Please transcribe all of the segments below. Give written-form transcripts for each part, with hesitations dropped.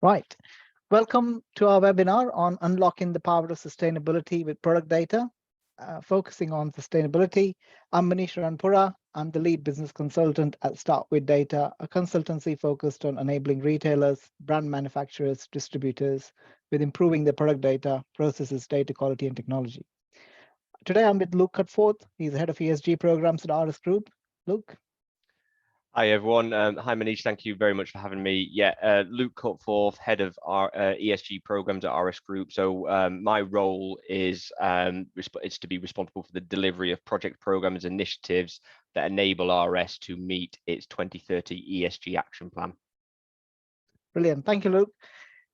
Right. Welcome to our webinar on unlocking the power of sustainability with product data, focusing on sustainability. I'm Manish Ranpura. I'm the lead business consultant at Start With Data, a consultancy focused on enabling retailers, brand manufacturers, distributors with improving their product data, processes, data quality, and technology. Today, I'm with Luke Cutforth. He's the head of ESG Programs at RS Group. Luke. Hi everyone. Hi Manish. Thank you very much for having me. Yeah, Luke Cutforth, head of our ESG programs at RS Group. So my role is to be responsible for the delivery of project programs, initiatives that enable RS to meet its 2030 ESG action plan. Brilliant. Thank you, Luke.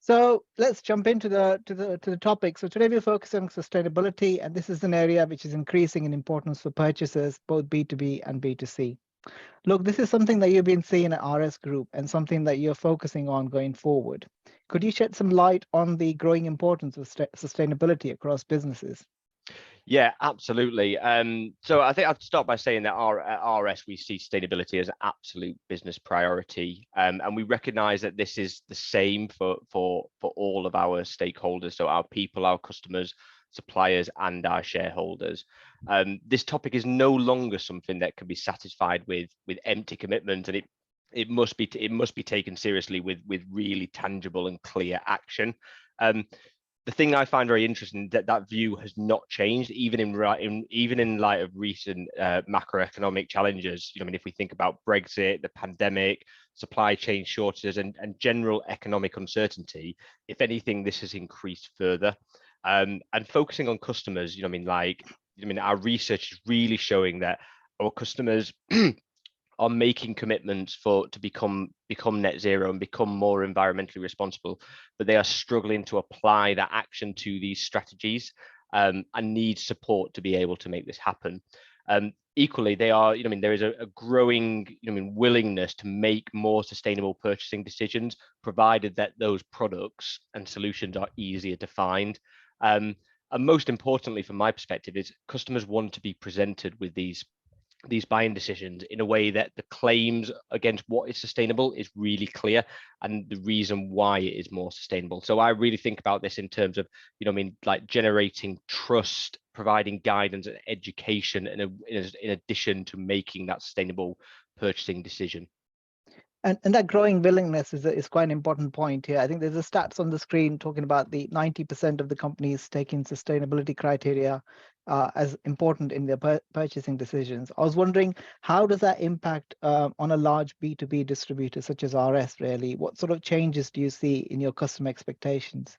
So let's jump into the topic. So today we're focusing on sustainability, and this is an area which is increasing in importance for purchasers, both B2B and B2C. Look, this is something that you've been seeing at RS Group and something that you're focusing on going forward. Could you shed some light on the growing importance of sustainability across businesses? Yeah, absolutely. So I think I'd start by saying that at RS, we see sustainability as an absolute business priority. And we recognize that this is the same for all of our stakeholders. So our people, our customers, suppliers, and our shareholders. This topic is no longer something that can be satisfied with empty commitment, and it must be taken seriously with really tangible and clear action. The thing I find very interesting that view has not changed, even in light of recent macroeconomic challenges. I mean, if we think about Brexit, the pandemic, supply chain shortages, and general economic uncertainty, if anything, this has increased further. And focusing on customers, our research is really showing that our customers are making commitments to become net zero and become more environmentally responsible, but they are struggling to apply that action to these strategies and need support to be able to make this happen. Equally, there is a growing willingness to make more sustainable purchasing decisions, provided that those products and solutions are easier to find. And most importantly, from my perspective, is customers want to be presented with these buying decisions in a way that the claims against what is sustainable is really clear, and the reason why it is more sustainable. So I really think about this in terms of, generating trust, providing guidance and education in addition to making that sustainable purchasing decision. And that growing willingness is quite an important point here. I think there's a stats on the screen talking about the 90% of the companies taking sustainability criteria as important in their purchasing decisions. I was wondering, how does that impact on a large B2B distributor such as RS, really? What sort of changes do you see in your customer expectations?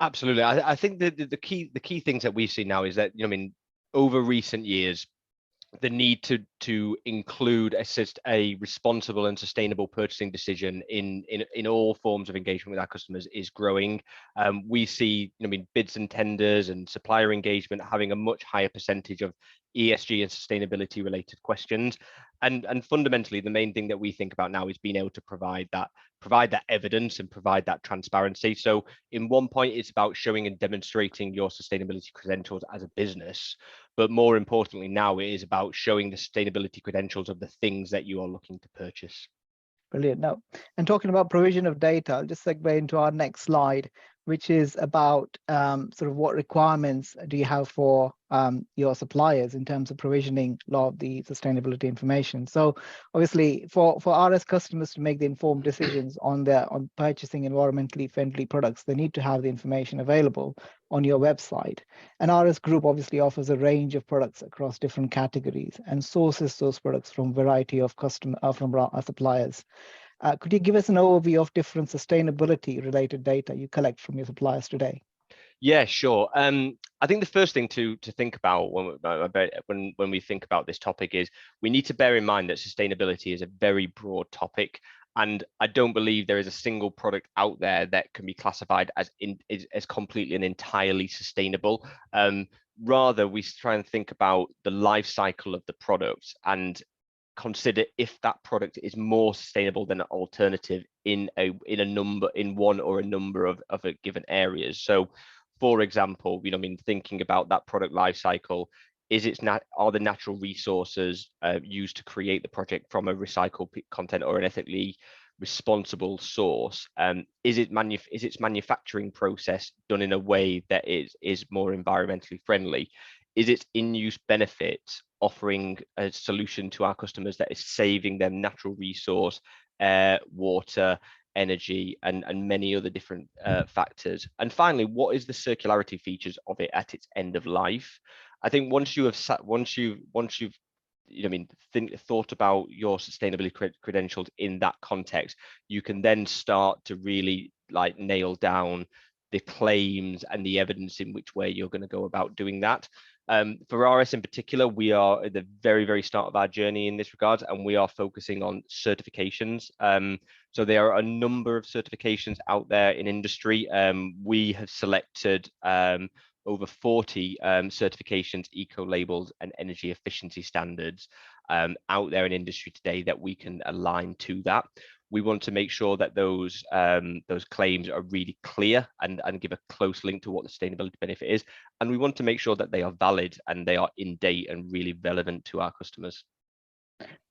Absolutely. I think the key things that we see now is that, over recent years, the need to include a responsible and sustainable purchasing decision in all forms of engagement with our customers is growing. We see, bids and tenders and supplier engagement having a much higher percentage of ESG and sustainability related questions. And fundamentally, the main thing that we think about now is being able to provide that evidence and provide that transparency. So in one point, it's about showing and demonstrating your sustainability credentials as a business. But more importantly, now it is about showing the sustainability credentials of the things that you are looking to purchase. Brilliant. Now, and talking about provision of data, I'll just segue into our next slide, which is about sort of what requirements do you have for your suppliers in terms of provisioning a lot of the sustainability information. So obviously for RS customers to make the informed decisions on purchasing environmentally friendly products, they need to have the information available on your website. And RS Group obviously offers a range of products across different categories and sources those products from a variety of from our suppliers. Could you give us an overview of different sustainability related data you collect from your suppliers today? Yeah, sure. I think the first thing to think about when we think about this topic is we need to bear in mind that sustainability is a very broad topic, and I don't believe there is a single product out there that can be classified as completely and entirely sustainable. Rather, we try and think about the life cycle of the product and consider if that product is more sustainable than an alternative in one or a number of given areas. So, for example, thinking about that product life cycle, are the natural resources used to create the project from a recycled content or an ethically responsible source? Is its manufacturing process done in a way that is more environmentally friendly? Is its in-use benefit offering a solution to our customers that is saving them natural resource, air, water, energy, and many other different factors? And finally, what is the circularity features of it at its end of life? I think once you've thought about your sustainability credentials in that context, you can then start to really like nail down the claims and the evidence in which way you're going to go about doing that. For RS in particular, we are at the very, very start of our journey in this regard, and we are focusing on certifications. So there are a number of certifications out there in industry. We have selected over 40 certifications, eco-labels and energy efficiency standards out there in industry today that we can align to that. We want to make sure that those claims are really clear and give a close link to what the sustainability benefit is. And we want to make sure that they are valid and they are in date and really relevant to our customers.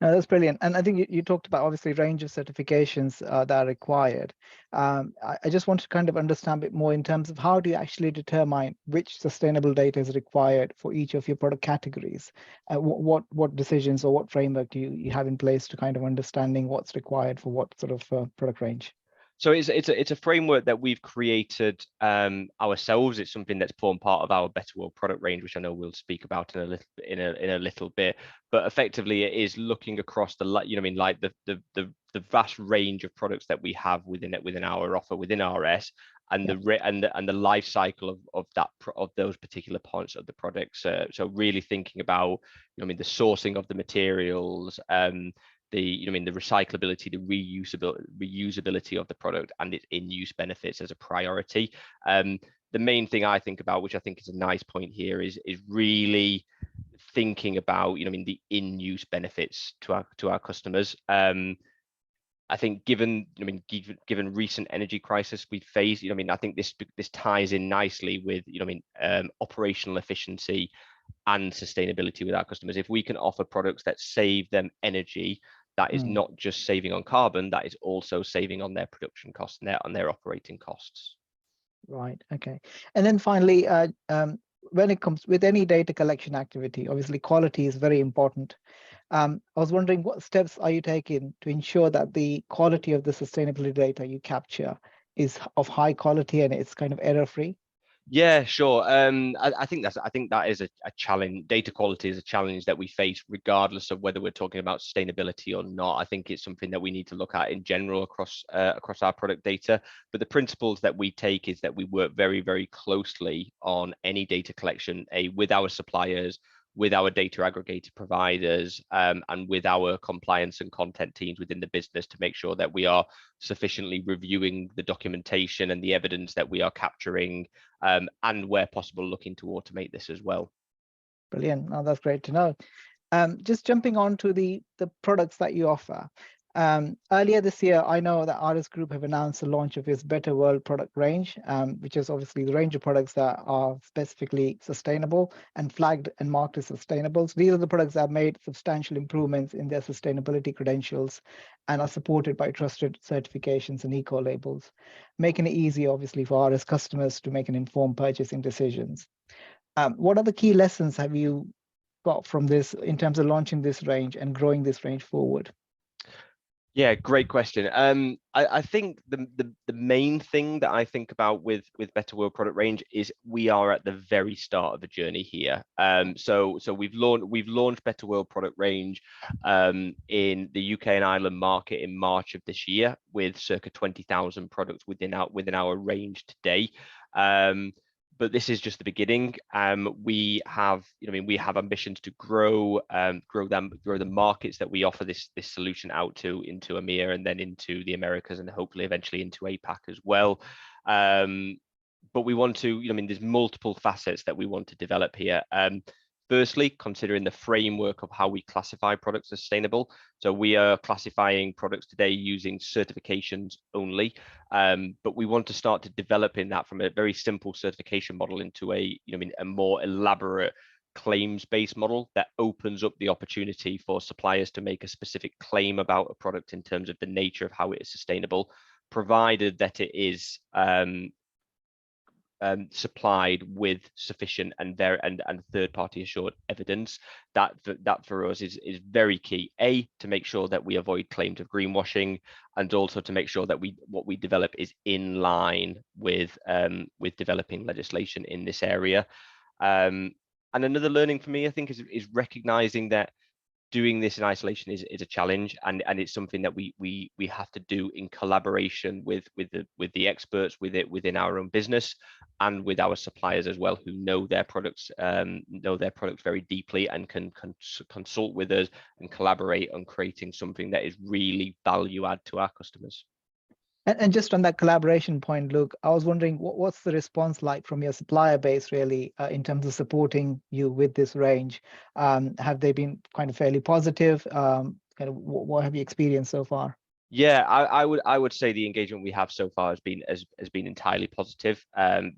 No, that's brilliant. And I think you talked about obviously range of certifications that are required. I just want to kind of understand a bit more in terms of how do you actually determine which sustainable data is required for each of your product categories? What decisions or what framework do you have in place to kind of understanding what's required for what sort of product range? So it's a framework that we've created ourselves. It's something that's formed part of our Better World product range, which I know we'll speak about in a little bit. But effectively, it is looking across the vast range of products that we have within our offer within RS, and the life cycle of those particular parts of the products. So really thinking about the sourcing of the materials, the recyclability, the reusability of the product, and its in-use benefits as a priority. The main thing I think about, which I think is a nice point here, is really thinking about the in-use benefits to our customers. I think given recent energy crisis we've faced, I think this ties in nicely with operational efficiency and sustainability with our customers. If we can offer products that save them energy, that is not just saving on carbon, that is also saving on their production costs and on their operating costs. Right. Okay. And then finally, when it comes with any data collection activity, obviously quality is very important. I was wondering, what steps are you taking to ensure that the quality of the sustainability data you capture is of high quality and it's kind of error-free? Yeah, sure. I think that is a challenge. Data quality is a challenge that we face regardless of whether we're talking about sustainability or not. I think it's something that we need to look at in general across our product data. But the principles that we take is that we work very, very closely on any data collection with our suppliers, with our data aggregator providers, and with our compliance and content teams within the business to make sure that we are sufficiently reviewing the documentation and the evidence that we are capturing, and where possible looking to automate this as well. Brilliant. Now that's great to know. Just jumping on to the products that you offer. Earlier this year, I know that RS Group have announced the launch of its Better World product range, which is obviously the range of products that are specifically sustainable and flagged and marked as sustainable. So these are the products that have made substantial improvements in their sustainability credentials and are supported by trusted certifications and eco-labels, making it easy, obviously, for RS customers to make an informed purchasing decisions. What are the key lessons have you got from this in terms of launching this range and growing this range forward? Yeah, great question. I think the main thing that I think about with Better World product range is we are at the very start of the journey here. So we've launched Better World product range in the UK and Ireland market in March of this year, with circa 20,000 products within our range today. But this is just the beginning. We have ambitions to grow the markets that we offer this solution out to, into EMEA and then into the Americas, and hopefully eventually into APAC as well. But we want to, there's multiple facets that we want to develop here. Firstly, considering the framework of how we classify products as sustainable. So we are classifying products today using certifications only, but we want to start to develop in that from a very simple certification model into a more elaborate claims-based model that opens up the opportunity for suppliers to make a specific claim about a product in terms of the nature of how it is sustainable, provided that it is supplied with sufficient and third-party assured evidence. That for us is very key. To make sure that we avoid claims of greenwashing, and also to make sure that what we develop is in line with developing legislation in this area. And another learning for me, I think, is recognizing that doing this in isolation is a challenge, and it's something that we have to do in collaboration with the experts within our own business, and with our suppliers as well, who know their products very deeply, and can consult with us and collaborate on creating something that is really value add to our customers. And just on that collaboration point, Luke, I was wondering what's the response like from your supplier base, really, in terms of supporting you with this range? Have they been kind of fairly positive? Kind of what have you experienced so far? Yeah, I would say the engagement we have so far has been entirely positive.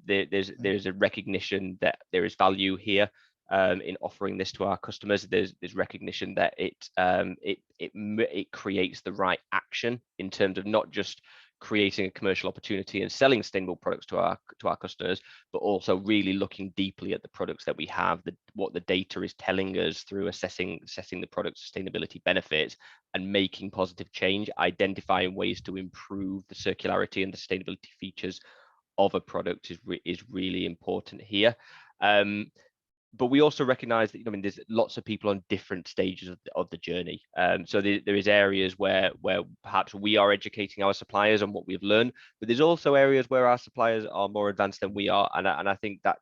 There's a recognition that there is value here in offering this to our customers. There's recognition that it creates the right action in terms of not just creating a commercial opportunity and selling sustainable products to our customers, but also really looking deeply at the products that we have, what the data is telling us through assessing the product sustainability benefits, and making positive change, identifying ways to improve the circularity and the sustainability features of a product is really important here. But we also recognize that, there's lots of people on different stages of the journey. So there is areas where perhaps we are educating our suppliers on what we've learned, but there's also areas where our suppliers are more advanced than we are. And I think that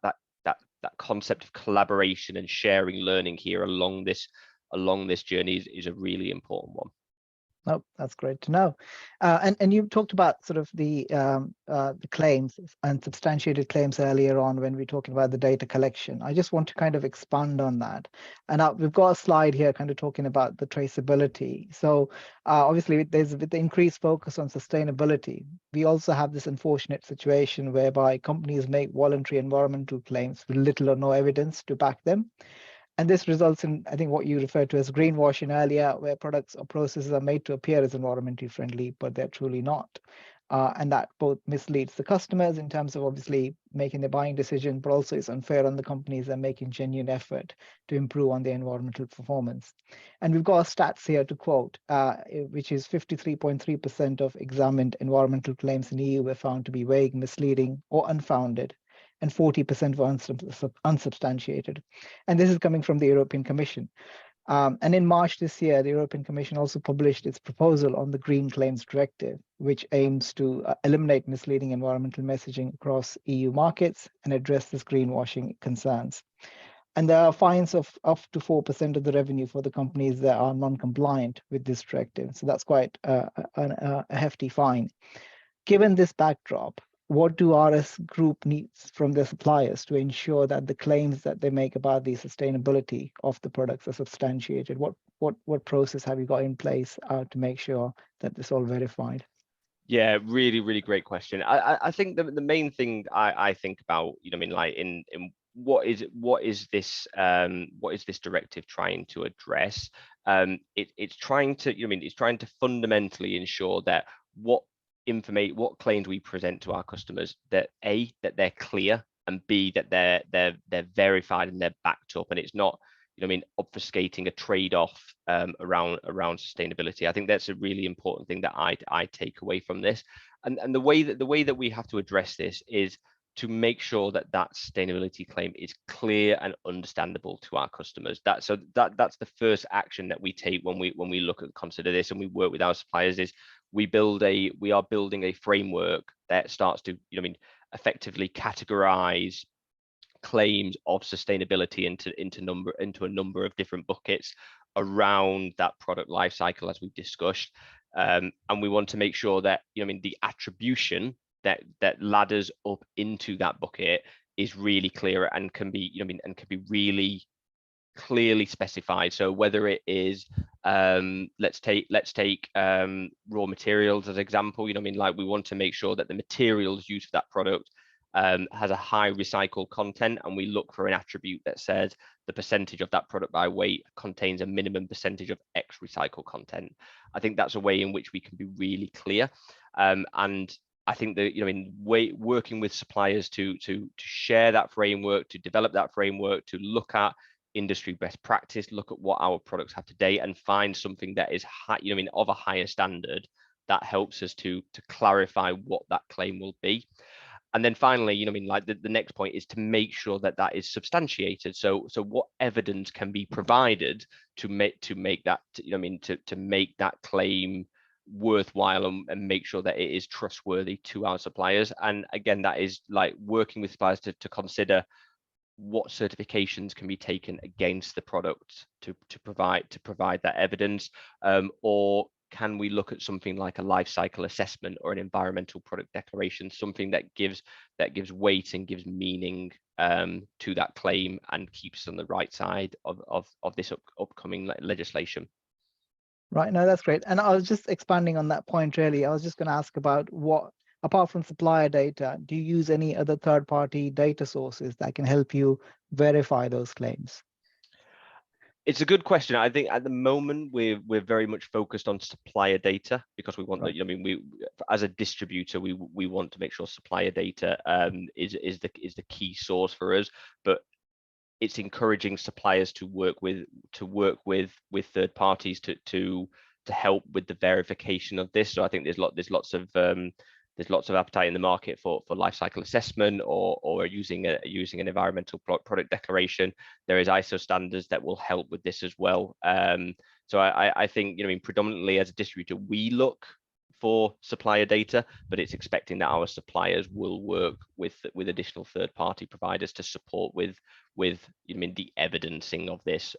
concept of collaboration and sharing learning here along this journey is a really important one. Oh, that's great to know. And you talked about sort of the claims and substantiated claims earlier on when we're talking about the data collection. I just want to kind of expand on that. And we've got a slide here kind of talking about the traceability. So obviously, with the increased focus on sustainability, we also have this unfortunate situation whereby companies make voluntary environmental claims with little or no evidence to back them. And this results in, I think, what you referred to as greenwashing earlier, where products or processes are made to appear as environmentally friendly, but they're truly not. And that both misleads the customers in terms of obviously making the buying decision, but also it's unfair on the companies that are making genuine effort to improve on their environmental performance. And we've got stats here to quote, which is 53.3% of examined environmental claims in the EU were found to be vague, misleading, or unfounded, and 40% were unsubstantiated. And this is coming from the European Commission. And in March this year, the European Commission also published its proposal on the Green Claims Directive, which aims to eliminate misleading environmental messaging across EU markets and address this greenwashing concerns. And there are fines of up to 4% of the revenue for the companies that are non-compliant with this directive. So that's quite a hefty fine. Given this backdrop, what do RS Group needs from their suppliers to ensure that the claims that they make about the sustainability of the products are substantiated? What process have you got in place to make sure that this is all verified? Yeah, really, really great question. I think the main thing I think about, in what is this directive trying to address? It's trying to fundamentally ensure that what claims we present to our customers, that they're clear, and B, that they're verified and they're backed up, and it's not obfuscating a trade-off around sustainability. I think that's a really important thing that I take away from this. And the way that we have to address this is to make sure that sustainability claim is clear and understandable to our customers. That's the first action that we take when we look at consider this and we work with our suppliers. Is we are building a framework that starts to effectively categorize claims of sustainability into a number of different buckets around that product life cycle, as we've discussed, and we want to make sure that the attribution that ladders up into that bucket is really clear and can be really clearly specified. So whether it is let's take raw materials as example, we want to make sure that the materials used for that product has a high recycled content, and we look for an attribute that says the percentage of that product by weight contains a minimum percentage of X recycled content. I think that's a way in which we can be really clear. And I think that, working with suppliers to share that framework, to develop that framework, to look at industry best practice, look at what our products have today, and find something that is high, of a higher standard, that helps us to clarify what that claim will be. And then finally, the next point is to make sure that that is substantiated. So what evidence can be provided to make that, to make that claim worthwhile, and make sure that it is trustworthy to our suppliers. And again, that is like working with suppliers to consider what certifications can be taken against the product to provide that evidence, or can we look at something like a life cycle assessment or an environmental product declaration, something that gives weight and gives meaning to that claim and keeps us on the right side of this upcoming legislation. Right, no, that's great. And I was just expanding on that point, really. I was just going to ask about what, apart from supplier data, do you use any other third-party data sources that can help you verify those claims? It's a good question. I think at the moment we're very much focused on supplier data, because we want, right, we as a distributor, we want to make sure supplier data is the key source for us. But it's encouraging suppliers to work with third parties to help with the verification of this. So I think there's lots of appetite in the market for life cycle assessment, or using an environmental product declaration. There is ISO standards that will help with this as well. So I think, predominantly as a distributor, we look for supplier data, but it's expecting that our suppliers will work with additional third-party providers to support with the evidencing of this.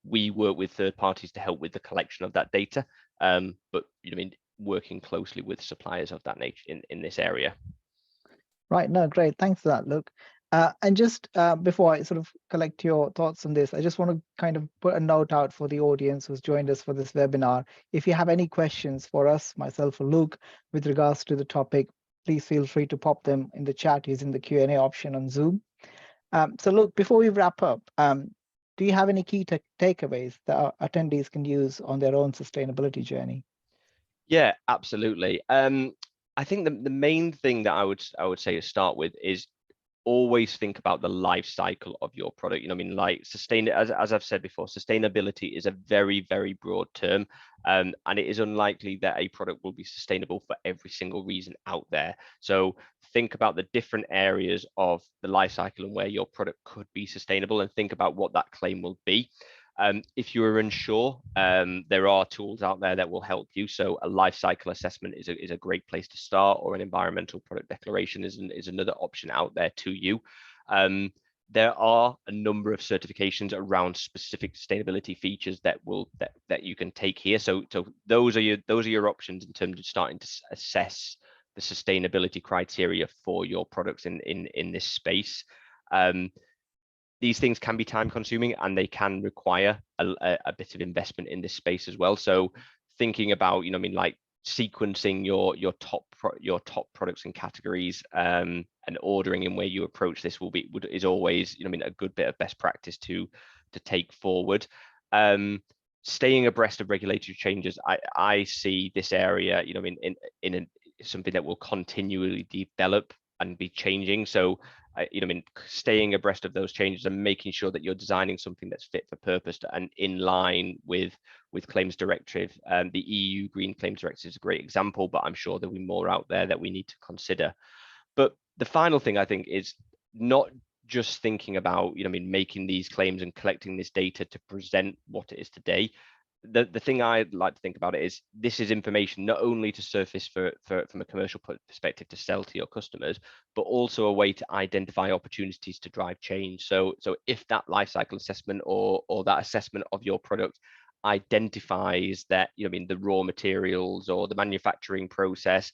We work with third parties to help with the collection of that data, but working closely with suppliers of that nature in this area. Right, no, great, thanks for that, Luke. And just before I sort of collect your thoughts on this, I just want to kind of put a note out for the audience who's joined us for this webinar. If you have any questions for us, myself or Luke, with regards to the topic, please feel free to pop them in the chat using the Q&A option on Zoom. So Luke, before we wrap up, do you have any key takeaways that our attendees can use on their own sustainability journey? Yeah, absolutely. I think the main thing that I would say to start with is always think about the life cycle of your product. As I've said before, sustainability is a very, very broad term, and it is unlikely that a product will be sustainable for every single reason out there. So think about the different areas of the life cycle and where your product could be sustainable, and think about what that claim will be. If you are unsure, there are tools out there that will help you. So a life cycle assessment is a great place to start, or an environmental product declaration is another option out there to you. There are a number of certifications around specific sustainability features that you can take here. So those are your options in terms of starting to assess the sustainability criteria for your products in this space. These things can be time consuming, and they can require a bit of investment in this space as well. So thinking about, sequencing your top products and categories, and ordering in where you approach this is always, a good bit of best practice to take forward. Staying abreast of regulatory changes, I see this area, in something that will continually develop and be changing. So staying abreast of those changes and making sure that you're designing something that's fit for purpose and in line with claims directive. The EU Green Claims Directive is a great example, but I'm sure there'll be more out there that we need to consider. But the final thing, I think, is not just thinking about making these claims and collecting this data to present what it is today. The thing I'd like to think about it is, this is information not only to surface from a commercial perspective to sell to your customers, but also a way to identify opportunities to drive change. So if that life cycle assessment or that assessment of your product identifies that the raw materials or the manufacturing process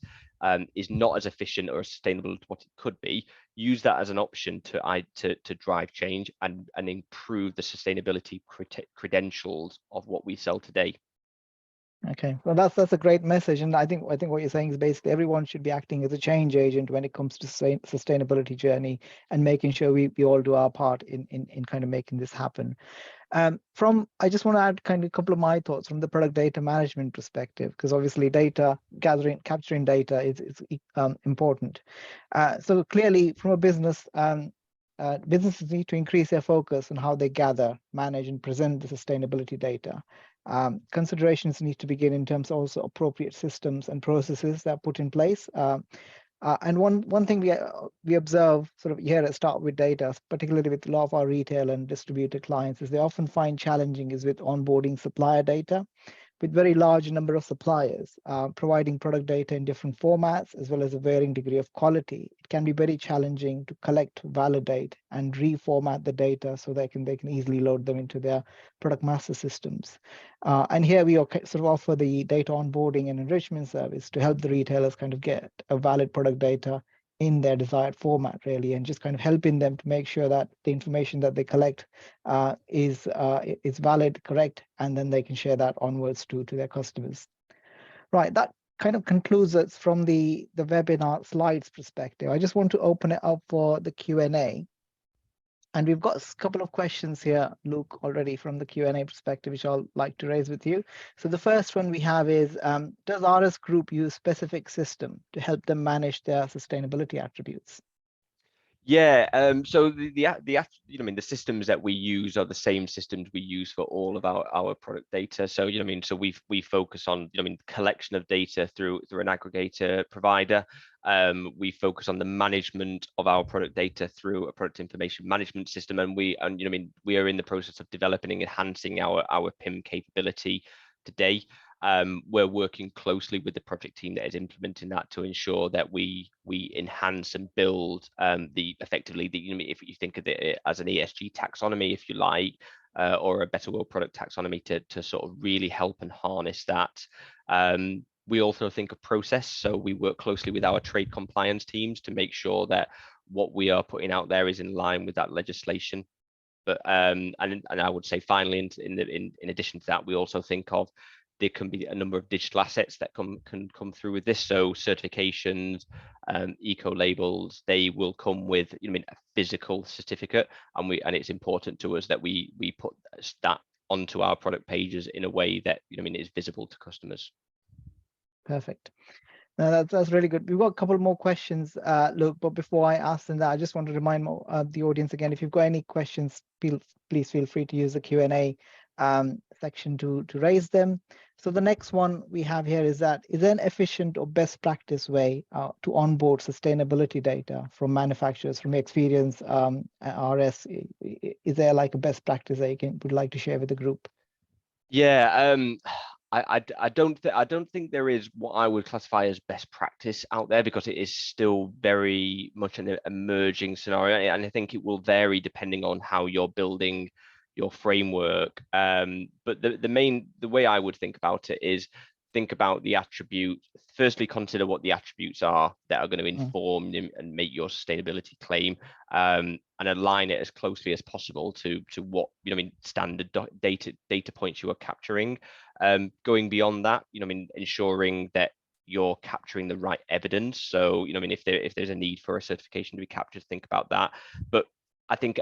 is not as efficient or as sustainable as what it could be, use that as an option to drive change and improve the sustainability credentials of what we sell today. Okay, well, that's a great message, and I think what you're saying is basically everyone should be acting as a change agent when it comes to sustainability journey and making sure we all do our part in kind of making this happen. I just want to add kind of a couple of my thoughts from the product data management perspective, because obviously data gathering, capturing data is important. So clearly, from a business, businesses need to increase their focus on how they gather, manage, and present the sustainability data. Considerations need to begin in terms of also appropriate systems and processes that are put in place. And one thing we observe sort of here at Start with Data, particularly with a lot of our retail and distributor clients, is they often find challenging is with onboarding supplier data. With very large number of suppliers providing product data in different formats, as well as a varying degree of quality, it can be very challenging to collect, validate, and reformat the data so they can easily load them into their product master systems. And here we sort of offer the data onboarding and enrichment service to help the retailers kind of get a valid product data in their desired format, really, and just kind of helping them to make sure that the information that they collect is valid, correct, and then they can share that onwards to their customers. Right, that kind of concludes us from the webinar slides perspective. I just want to open it up for the Q&A. And we've got a couple of questions here, Luke, already from the Q&A perspective, which I'll like to raise with you. So the first one we have is, does RS Group use specific system to help them manage their sustainability attributes? Yeah, so the systems that we use are the same systems we use for all of our product data. So so we focus on collection of data through an aggregator provider. We focus on the management of our product data through a product information management system, and we are in the process of developing and enhancing our PIM capability today. We're working closely with the project team that is implementing that to ensure that we enhance and build effectively if you think of it as an ESG taxonomy, if you like, or a better world product taxonomy to sort of really help and harness that. We also think of process, so we work closely with our trade compliance teams to make sure that what we are putting out there is in line with that legislation. But and I would say finally, in addition to that, we also think of there can be a number of digital assets that can come through with this. So certifications, eco labels, they will come with a physical certificate, and it's important to us that we put that onto our product pages in a way that is visible to customers. Perfect. No, that's really good. We've got a couple more questions, Luke, but before I ask them that, I just want to remind the audience again, if you've got any questions, please feel free to use the Q&A section to raise them. So the next one we have here is there an efficient or best practice way to onboard sustainability data from manufacturers? From experience, RS, is there like a best practice that you would like to share with the group? Yeah, I don't think there is what I would classify as best practice out there, because it is still very much an emerging scenario, and I think it will vary depending on how you're building your framework. But the way I would think about it is think about the attribute. Firstly, consider what the attributes are that are going to inform and make your sustainability claim, and align it as closely as possible to what standard data points you are capturing. Going beyond that, ensuring that you're capturing the right evidence. So if there's a need for a certification to be captured, think about that. But I think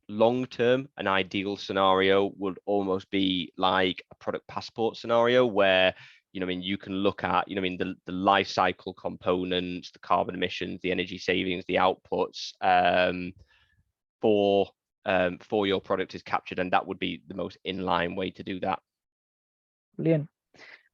long term, an ideal scenario would almost be like a product passport scenario, where you can look at the life cycle components, the carbon emissions, the energy savings, the outputs for your product is captured, and that would be the most inline way to do that. Brilliant.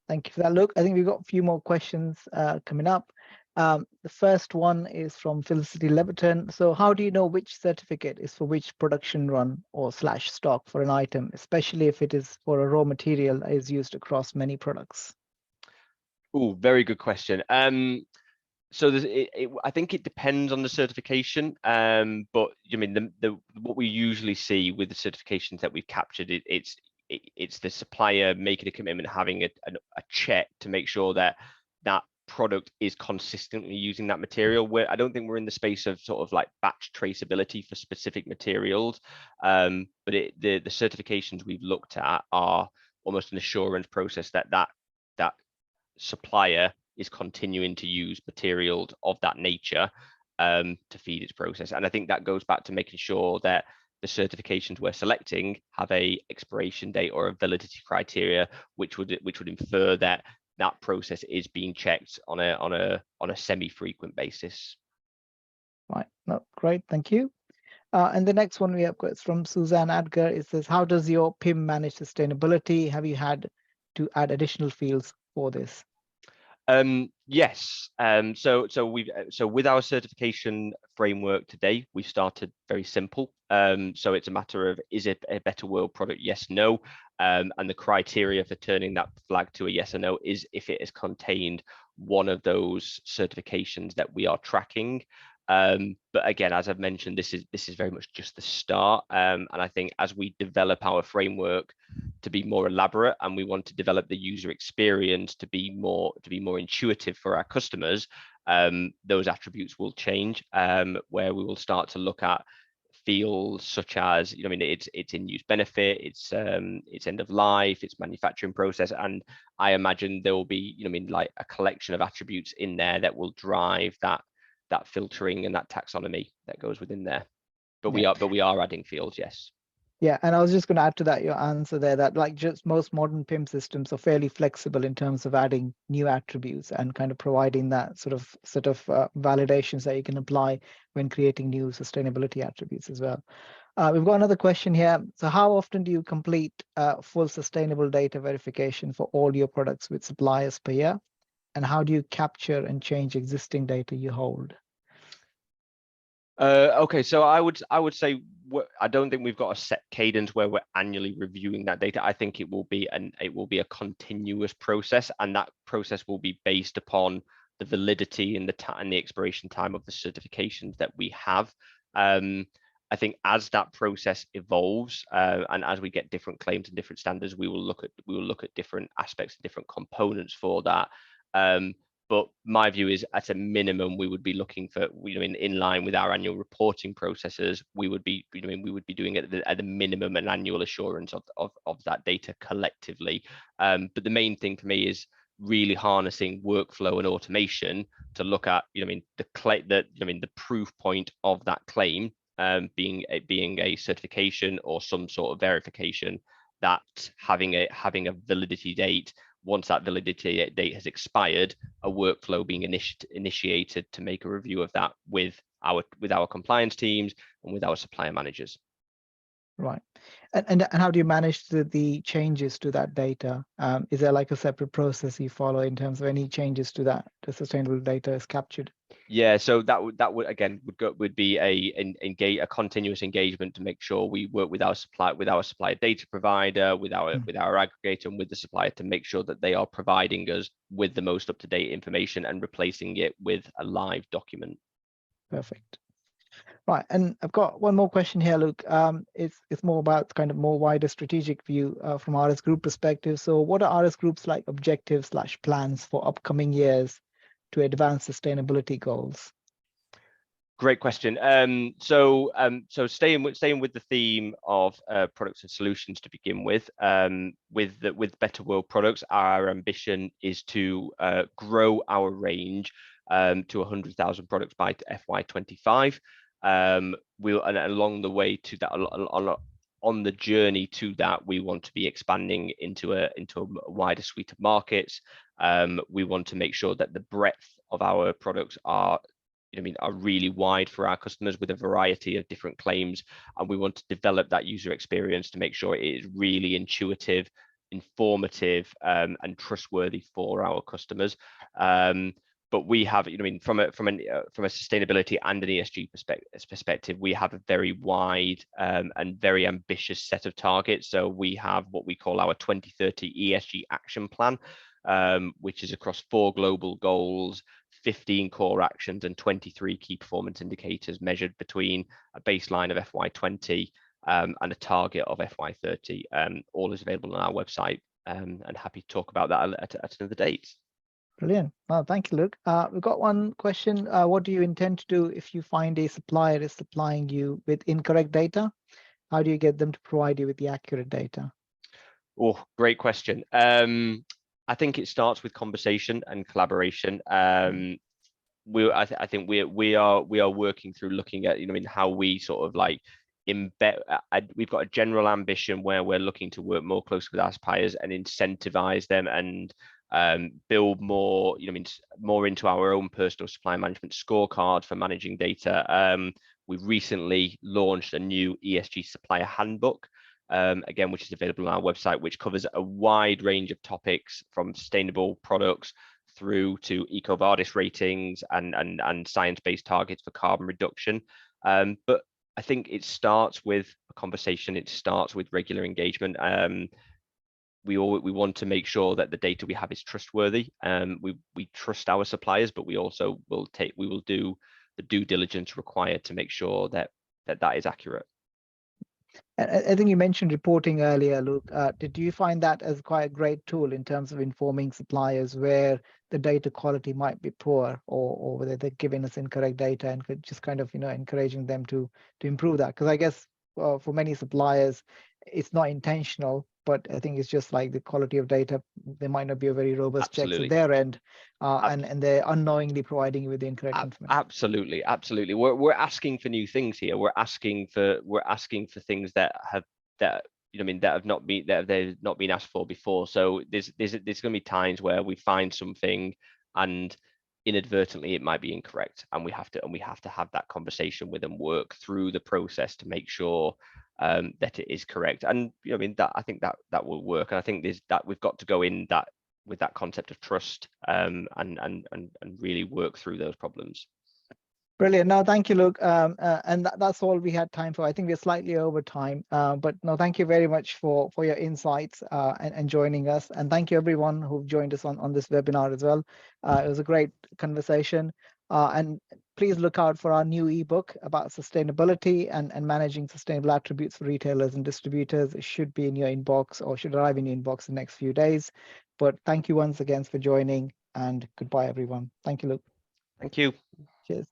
Thank you for that, Luke. I think we've got a few more questions coming up. The first one is from Felicity Leverton. So how do you know which certificate is for which production run or /stock for an item, especially if it is for a raw material that is used across many products? Oh, very good question. So I think it depends on the certification, but what we usually see with the certifications that we've captured, it's the supplier making a commitment, having a check to make sure that product is consistently using that material. Where I don't think we're in the space of sort of like batch traceability for specific materials, but the certifications we've looked at are almost an assurance process that that supplier is continuing to use materials of that nature to feed its process. And I think that goes back to making sure that the certifications we're selecting have a expiration date or a validity criteria, which would infer that that process is being checked on a semi-frequent basis. Right. No, great. Thank you. And the next one we have got is from Suzanne Adger. It says, how does your PIM manage sustainability? Have you had to add additional fields for this? Yes. So with our certification framework today, we started very simple. So it's a matter of, is it a better world product? Yes, no. And the criteria for turning that flag to a yes or no is if it has contained one of those certifications that we are tracking. But again, as I've mentioned, this is very much just the start. And I think as we develop our framework to be more elaborate, and we want to develop the user experience to be more intuitive for our customers, those attributes will change, where we will start to look at fields such as, I mean, it's in use benefit, it's end of life, it's manufacturing process, and I imagine there will be, I mean, like a collection of attributes in there that will drive that filtering and that taxonomy that goes within there. But we are adding fields, yes. Yeah, and I was just going to add to that, your answer there, that like just most modern PIM systems are fairly flexible in terms of adding new attributes and kind of providing that sort of validations that you can apply when creating new sustainability attributes as well. We've got another question here. So how often do you complete full sustainable data verification for all your products with suppliers per year? And how do you capture and change existing data you hold? Okay, so I would say I don't think we've got a set cadence where we're annually reviewing that data. I think it will be a continuous process, and that process will be based upon the validity and the expiration time of the certifications that we have. I think as that process evolves, and as we get different claims and different standards, we will look at different aspects and different components for that. But my view is, at a minimum, we would be looking for, in line with our annual reporting processes, we would be doing it at the minimum an annual assurance of that data collectively. But the main thing for me is really harnessing workflow and automation to look at, the proof point of that claim being a certification or some sort of verification, that having a validity date. Once that validity date has expired, a workflow being initiated to make a review of that with our compliance teams and with our supplier managers. Right. And how do you manage the changes to that data? Is there like a separate process you follow in terms of any changes to that the sustainable data is captured? Yeah, so that would be a continuous engagement to make sure we work with our supplier data provider, with our aggregator, and with the supplier to make sure that they are providing us with the most up-to-date information and replacing it with a live document. Perfect. Right, and I've got one more question here, Luke. It's more about kind of more wider strategic view from RS Group perspective. So what are RS Group's like objectives / plans for upcoming years to advance sustainability goals? Great question. So staying with the theme of products and solutions to begin with better world products, our ambition is to grow our range to 100,000 products by FY25. And along the way to that, on the journey to that, we want to be expanding into a wider suite of markets. We want to make sure that the breadth of our products are really wide for our customers with a variety of different claims, and we want to develop that user experience to make sure it is really intuitive, informative, and trustworthy for our customers. But we have, from a sustainability and an ESG perspective, we have a very wide and very ambitious set of targets. So we have what we call our 2030 ESG action plan, which is across 4 global goals, 15 core actions, and 23 key performance indicators measured between a baseline of FY20 and a target of FY30. All is available on our website, and happy to talk about that at another date. Brilliant. Well, thank you, Luke. We've got one question. What do you intend to do if you find a supplier is supplying you with incorrect data? How do you get them to provide you with the accurate data? Oh, great question. I think it starts with conversation and collaboration. I think we are working through looking at, how we sort of like embed. We've got a general ambition where we're looking to work more closely with our suppliers and incentivize them and build more, more into our own personal supply management scorecard for managing data. We've recently launched a new ESG supplier handbook, again, which is available on our website, which covers a wide range of topics from sustainable products through to EcoVadis ratings and science-based targets for carbon reduction. But I think it starts with a conversation. It starts with regular engagement. We want to make sure that the data we have is trustworthy. We trust our suppliers, but we also will do the due diligence required to make sure that is accurate. I think you mentioned reporting earlier, Luke. Did you find that as quite a great tool in terms of informing suppliers where the data quality might be poor, or whether they're giving us incorrect data, and just kind of encouraging them to improve that? Because I guess for many suppliers, it's not intentional, but I think it's just like the quality of data. There might not be a very robust checks at their end, and they're unknowingly providing you with the incorrect information. Absolutely. We're asking for new things here. We're asking for things that have not been asked for before. So there's going to be times where we find something and inadvertently it might be incorrect, and we have to have that conversation with them, work through the process to make sure that it is correct. And I think that will work. And I think we've got to go in that with that concept of trust, and really work through those problems. Brilliant. No, thank you, Luke. And that's all we had time for. I think we're slightly over time, but no, thank you very much for your insights and joining us. And thank you everyone who've joined us on this webinar as well. It was a great conversation. And please look out for our new ebook about sustainability and managing sustainable attributes for retailers and distributors. It should be in your inbox, or should arrive in your inbox in the next few days. But thank you once again for joining, and goodbye, everyone. Thank you, Luke. Thank you. Cheers.